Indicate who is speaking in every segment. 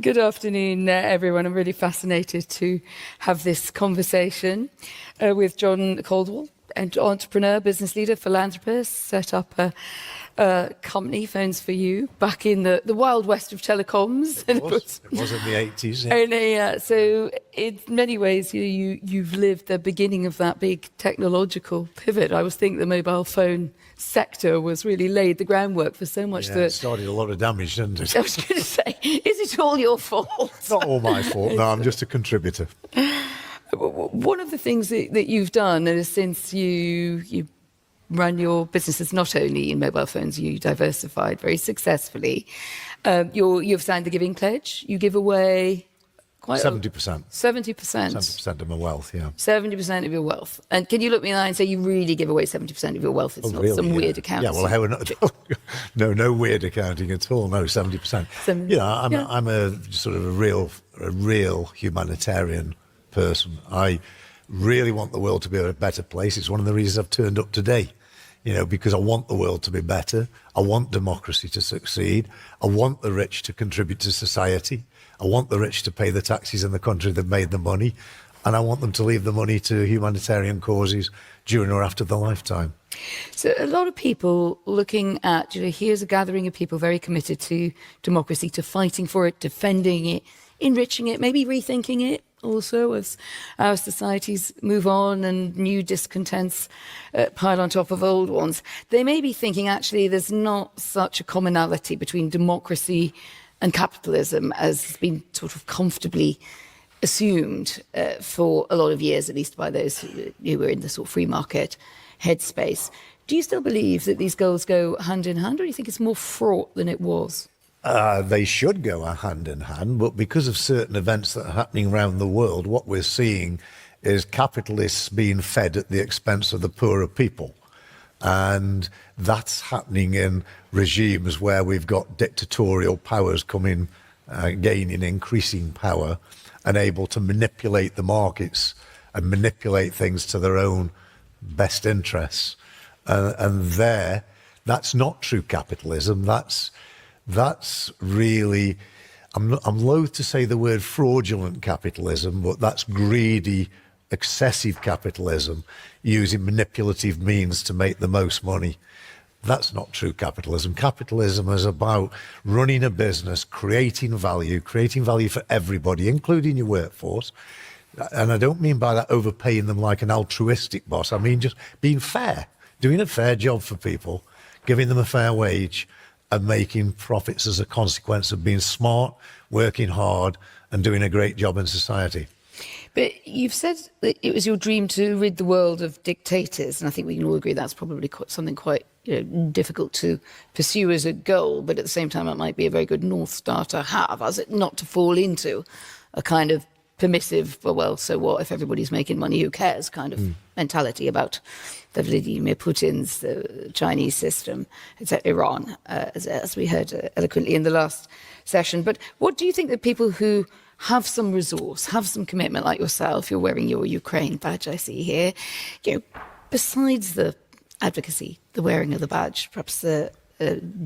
Speaker 1: Good afternoon, everyone. I'm really fascinated to have this conversation with John Caudwell, an entrepreneur, business leader, philanthropist, set up a company, Phones for You, back in the wild west of telecoms.
Speaker 2: It was in the 80s. Yeah.
Speaker 1: And, so in many ways, you've lived the beginning of that big technological pivot. I always think the mobile phone sector was really laid the groundwork for so much that...
Speaker 2: It started a lot of damage, didn't it?
Speaker 1: I was going to say, is it all your fault?
Speaker 2: It's not all my fault. No, I'm just a contributor.
Speaker 1: One of the things that you've done is since you run your businesses not only in mobile phones, you diversified very successfully. You've signed the Giving Pledge. You give away quite
Speaker 2: 70%.
Speaker 1: 70%.
Speaker 2: 70% of my wealth, yeah.
Speaker 1: 70% of your wealth. And can you look me in the eye and say you really give away 70% of your wealth? It's not
Speaker 2: really,
Speaker 1: some weird account.
Speaker 2: Yeah, well, no weird accounting at all. No, 70%. I'm a sort of a real humanitarian person. I really want the world to be a better place. It's one of the reasons I've turned up today, because I want the world to be better. I want democracy to succeed. I want the rich to contribute to society. I want the rich to pay the taxes in the country that made the money. And I want them to leave the money to humanitarian causes during or after their lifetime.
Speaker 1: So a lot of people looking at, here's a gathering of people very committed to democracy, to fighting for it, defending it, enriching it, maybe rethinking it also as our societies move on and new discontents pile on top of old ones. They may be thinking, actually, there's not such a commonality between democracy and capitalism as has been sort of comfortably assumed for a lot of years, at least by those who were in the sort of free market headspace. Do you still believe that these goals go hand in hand, or do you think it's more fraught than it was?
Speaker 2: They should go hand in hand, but because of certain events that are happening around the world, what we're seeing is capitalists being fed at the expense of the poorer people. And that's happening in regimes where we've got dictatorial powers gaining increasing power and able to manipulate the markets and manipulate things to their own best interests. That's not true capitalism. That's really, I'm loath to say the word fraudulent capitalism, but that's greedy, excessive capitalism, using manipulative means to make the most money. That's not true capitalism. Capitalism is about running a business, creating value for everybody, including your workforce. And I don't mean by that overpaying them like an altruistic boss. I mean just being fair, doing a fair job for people, giving them a fair wage, and making profits as a consequence of being smart, working hard, and doing a great job in society.
Speaker 1: But you've said that it was your dream to rid the world of dictators, and I think we can all agree that's probably something quite difficult to pursue as a goal, but at the same time it might be a very good North Star to have, as it not to fall into a kind of permissive, well, so what, if everybody's making money, who cares kind of mentality about the Vladimir Putin's the Chinese system, etc., Iran, as we heard eloquently in the last session. But what do you think that people who have some resource, have some commitment like yourself, you're wearing your Ukraine badge, I see here, besides the advocacy, the wearing of the badge, perhaps the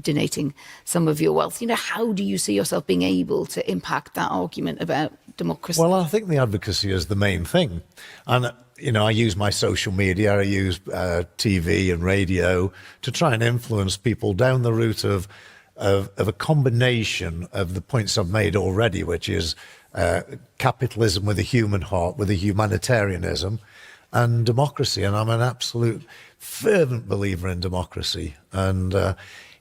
Speaker 1: donating some of your wealth, how do you see yourself being able to impact that argument about democracy?
Speaker 2: Well, I think the advocacy is the main thing. And, I use my social media, I use TV and radio to try and influence people down the route of a combination of the points I've made already, which is capitalism with a human heart, with a humanitarianism, and democracy. And I'm an absolute fervent believer in democracy. And,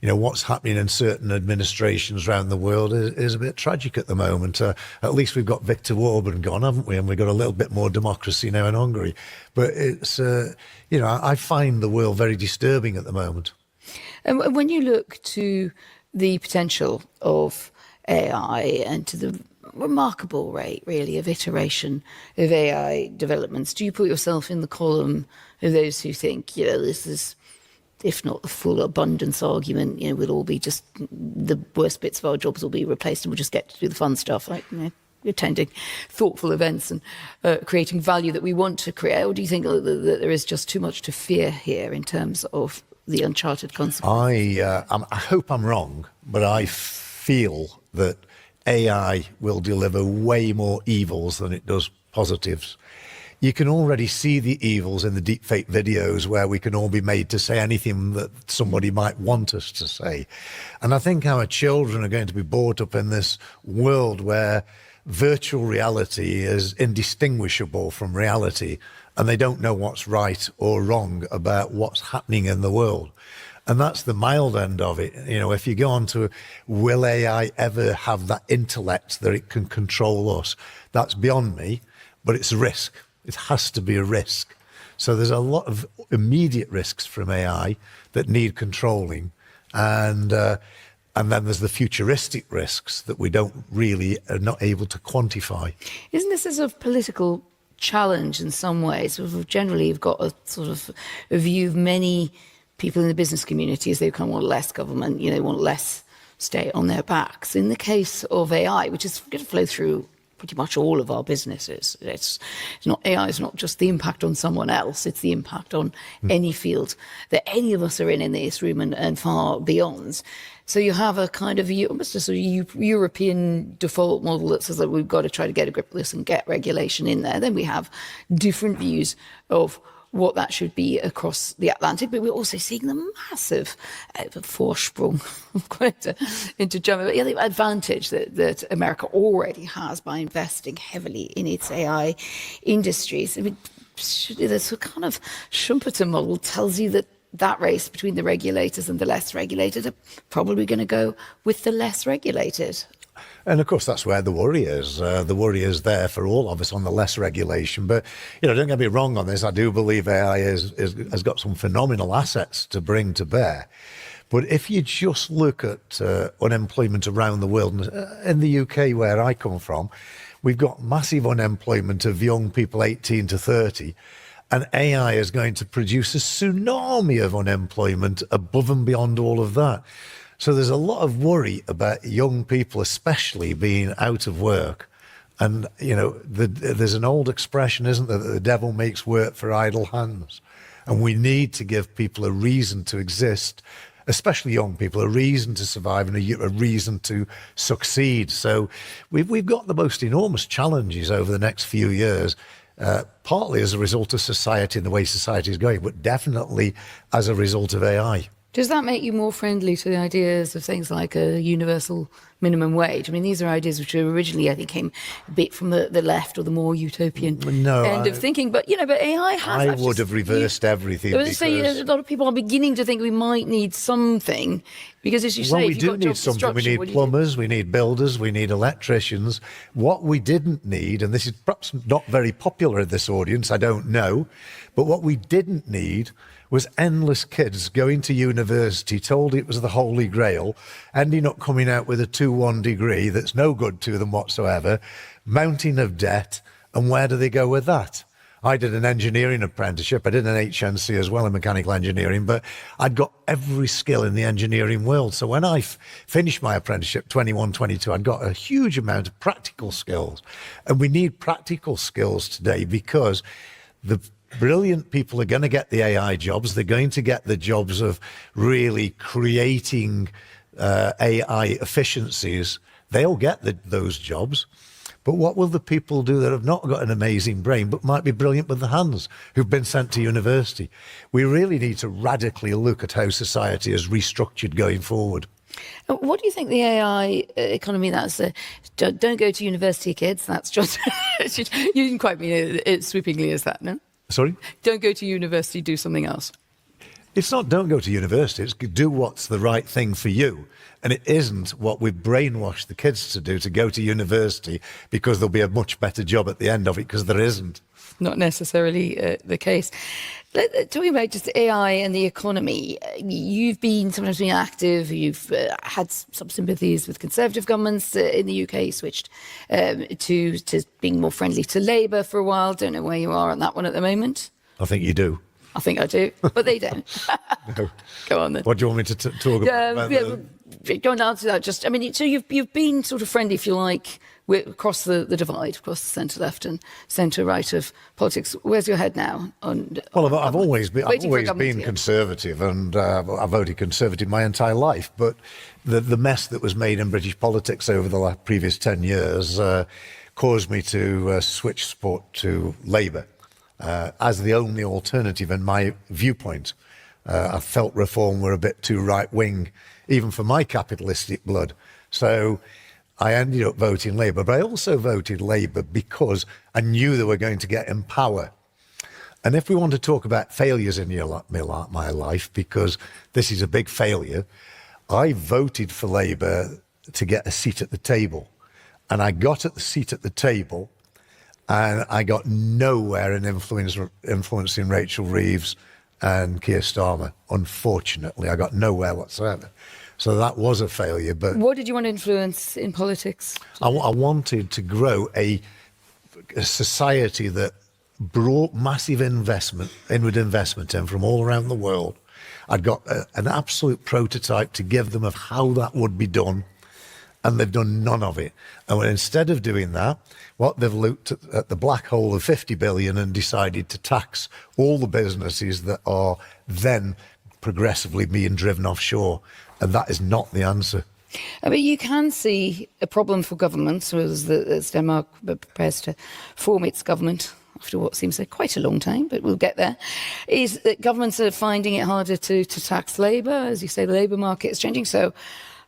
Speaker 2: what's happening in certain administrations around the world is a bit tragic at the moment. At least we've got Viktor Orban gone, haven't we? And we've got a little bit more democracy now in Hungary. But it's, I find the world very disturbing at the moment.
Speaker 1: And when you look to the potential of AI and to the remarkable rate, really, of iteration of AI developments, do you put yourself in the column of those who think, this is, if not the full abundance argument, we'll all be just, the worst bits of our jobs will be replaced and we'll just get to do the fun stuff, like, attending thoughtful events and creating value that we want to create? Or do you think that there is just too much to fear here in terms of the uncharted consequences?
Speaker 2: I hope I'm wrong, but I feel that AI will deliver way more evils than it does positives. You can already see the evils in the deepfake videos where we can all be made to say anything that somebody might want us to say. And I think our children are going to be brought up in this world where virtual reality is indistinguishable from reality, and they don't know what's right or wrong about what's happening in the world. And that's the mild end of it. You know, if you go on to, will AI ever have that intellect that it can control us? That's beyond me, but it's a risk. It has to be a risk. So there's a lot of immediate risks from AI that need controlling. And then there's the futuristic risks that we are not able to quantify.
Speaker 1: Isn't this a sort of political challenge in some ways? Sort of generally, you've got a sort of a view of many people in the business community as they kind of want less government, you know, they want less state on their backs. In the case of AI, which is going to flow through pretty much all of our businesses, it's not, AI is not just the impact on someone else, it's the impact on any field that any of us are in this room and far beyond. So you have a kind of almost a sort of European default model that says that we've got to try to get a grip of this and get regulation in there. Then we have different views of what that should be across the Atlantic, but we're also seeing the massive Vorsprung, into German, but the advantage that America already has by investing heavily in its AI industries. I mean, this kind of Schumpeter model tells you that race between the regulators and the less regulated are probably going to go with the less regulated.
Speaker 2: And of course, that's where the worry is. The worry is there for all of us on the less regulation. But, you know, don't get me wrong on this. I do believe AI has got some phenomenal assets to bring to bear. But if you just look at unemployment around the world, in the UK where I come from, we've got massive unemployment of young people 18 to 30. And AI is going to produce a tsunami of unemployment above and beyond all of that. So there's a lot of worry about young people, especially being out of work. And, you know, there's an old expression, isn't there, that the devil makes work for idle hands. And we need to give people a reason to exist, especially young people, a reason to survive and a reason to succeed. So we've got the most enormous challenges over the next few years, partly as a result of society and the way society is going, but definitely as a result of AI.
Speaker 1: Does that make you more friendly to the ideas of things like a universal minimum wage? I mean, these are ideas which originally, I think, came a bit from the left or the more utopian end of thinking. But, you know, but AI has...
Speaker 2: I would have reversed everything.
Speaker 1: I was saying, a lot of people are beginning to think we might need something. Because as you say,
Speaker 2: we do need something. We need plumbers, we need builders, we need electricians. What we didn't need, and this is perhaps not very popular in this audience, I don't know, but what we didn't need was endless kids going to university, told it was the Holy Grail, ending up coming out with a 2-1 degree that's no good to them whatsoever, mounting of debt, and where do they go with that? I did an engineering apprenticeship. I did an HNC as well in mechanical engineering, but I'd got every skill in the engineering world. So when I finished my apprenticeship, 21, 22, I'd got a huge amount of practical skills. And we need practical skills today because the brilliant people are going to get the AI jobs. They're going to get the jobs of really creating AI efficiencies. They'll get those jobs. But what will the people do that have not got an amazing brain but might be brilliant with the hands, who've been sent to university? We really need to radically look at how society is restructured going forward.
Speaker 1: What do you think the AI economy, that's don't go to university, kids, that's just, you didn't quite mean it sweepingly as that, no?
Speaker 2: Sorry?
Speaker 1: Don't go to university, do something else.
Speaker 2: It's not don't go to university, it's do what's the right thing for you. And it isn't what we've brainwashed the kids to do, to go to university because there'll be a much better job at the end of it, because there isn't.
Speaker 1: Not necessarily the case. Talking about just AI and the economy, you've been sometimes being active, you've had some sympathies with Conservative governments in the UK, switched to being more friendly to Labour for a while. Don't know where you are on that one at the moment.
Speaker 2: I think you do.
Speaker 1: I think I do, but they don't.
Speaker 2: No.
Speaker 1: Go on then.
Speaker 2: What do you want me to talk about?
Speaker 1: Go and answer that. Just, I mean, so you've been sort of friendly, if you like, we're across the divide, across the centre-left and centre-right of politics. Where's your head now?
Speaker 2: Well, I've always been conservative, and I voted Conservative my entire life. But the mess that was made in British politics over the previous 10 years caused me to switch support to Labour as the only alternative in my viewpoint. I felt Reform were a bit too right-wing, even for my capitalistic blood. So I ended up voting Labour, but I also voted Labour because I knew they were going to get in power. And if we want to talk about failures in my life, because this is a big failure, I voted for Labour to get a seat at the table. And I got at the seat at the table, and I got nowhere in influencing Rachel Reeves and Keir Starmer. Unfortunately, I got nowhere whatsoever. So that was a failure. But
Speaker 1: what did you want to influence in politics?
Speaker 2: I wanted to grow a society that brought massive inward investment in from all around the world. I'd got an absolute prototype to give them of how that would be done, and they've done none of it. And instead of doing that, what they've looked at the black hole of 50 billion and decided to tax all the businesses that are then progressively being driven offshore. And that is not the answer.
Speaker 1: I mean, you can see a problem for governments as Denmark prepares to form its government after what seems like quite a long time, but we'll get there, is that governments are finding it harder to tax labour. As you say, the labour market is changing, so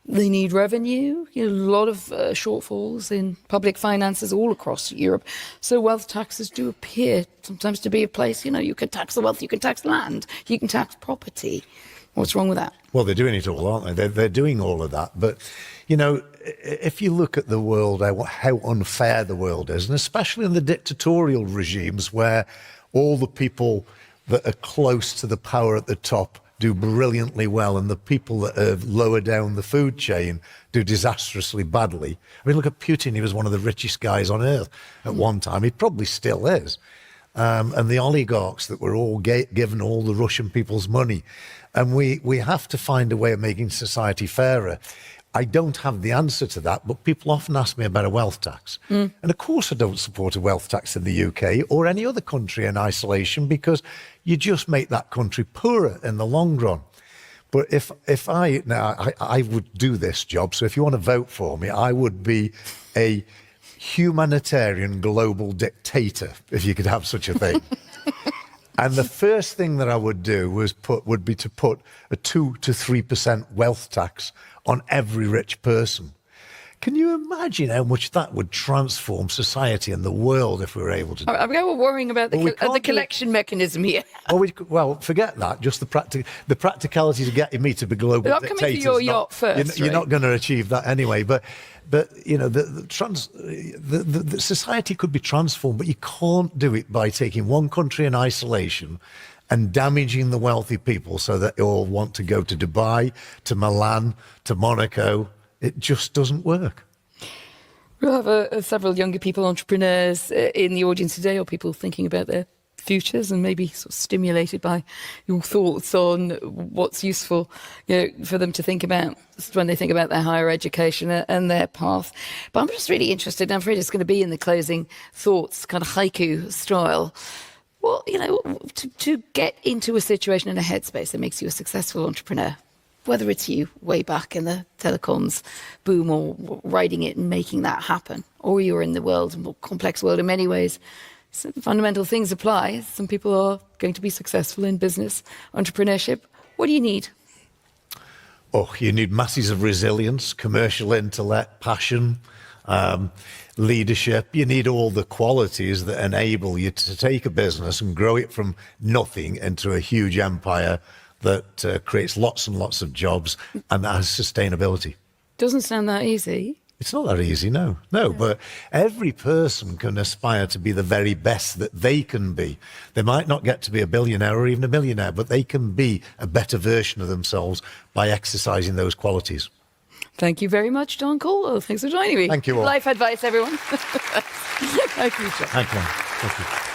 Speaker 1: they need revenue. A lot of shortfalls in public finances all across Europe. So wealth taxes do appear sometimes to be a place, you can tax the wealth, you can tax land, you can tax property. What's wrong with that?
Speaker 2: Well, they're doing it all, aren't they? They're doing all of that. But, if you look at the world, how unfair the world is, and especially in the dictatorial regimes where all the people that are close to the power at the top do brilliantly well, and the people that are lower down the food chain do disastrously badly. I mean, look at Putin. He was one of the richest guys on earth at one time. He probably still is. And the oligarchs that were all given all the Russian people's money. And we have to find a way of making society fairer. I don't have the answer to that, but people often ask me about a wealth tax. And of course I don't support a wealth tax in the UK or any other country in isolation, because you just make that country poorer in the long run. But if I would do this job, so if you want to vote for me, I would be a humanitarian global dictator, if you could have such a thing. And the first thing that I would do would be to put a 2 to 3% wealth tax on every rich person. Can you imagine how much that would transform society and the world if we were able to do that?
Speaker 1: I'm worrying about the collection mechanism here.
Speaker 2: Well, forget that. Just the practicality to getting me to be global dictators.
Speaker 1: I'm coming to your yacht first.
Speaker 2: You're not going to achieve that anyway. But the society could be transformed, but you can't do it by taking one country in isolation and damaging the wealthy people so that they all want to go to Dubai, to Milan, to Monaco. It just doesn't work.
Speaker 1: We'll have several younger people, entrepreneurs in the audience today, or people thinking about their futures and maybe sort of stimulated by your thoughts on what's useful for them to think about when they think about their higher education and their path. But I'm just really interested, and I'm afraid it's going to be in the closing thoughts, kind of haiku style. Well, to get into a situation in a headspace that makes you a successful entrepreneur, whether it's you way back in the telecoms boom or writing it and making that happen, or you're in the world, a more complex world in many ways, some fundamental things apply. Some people are going to be successful in business, entrepreneurship. What do you need?
Speaker 2: Oh, you need masses of resilience, commercial intellect, passion, leadership. You need all the qualities that enable you to take a business and grow it from nothing into a huge empire that creates lots and lots of jobs and that has sustainability.
Speaker 1: Doesn't sound that easy.
Speaker 2: It's not that easy, no. But every person can aspire to be the very best that they can be. They might not get to be a billionaire or even a millionaire, but they can be a better version of themselves by exercising those qualities.
Speaker 1: Thank you very much, John Caudwell. Thanks for joining me.
Speaker 2: Thank you all.
Speaker 1: Life advice, everyone. Thank you, John.
Speaker 2: Thank you.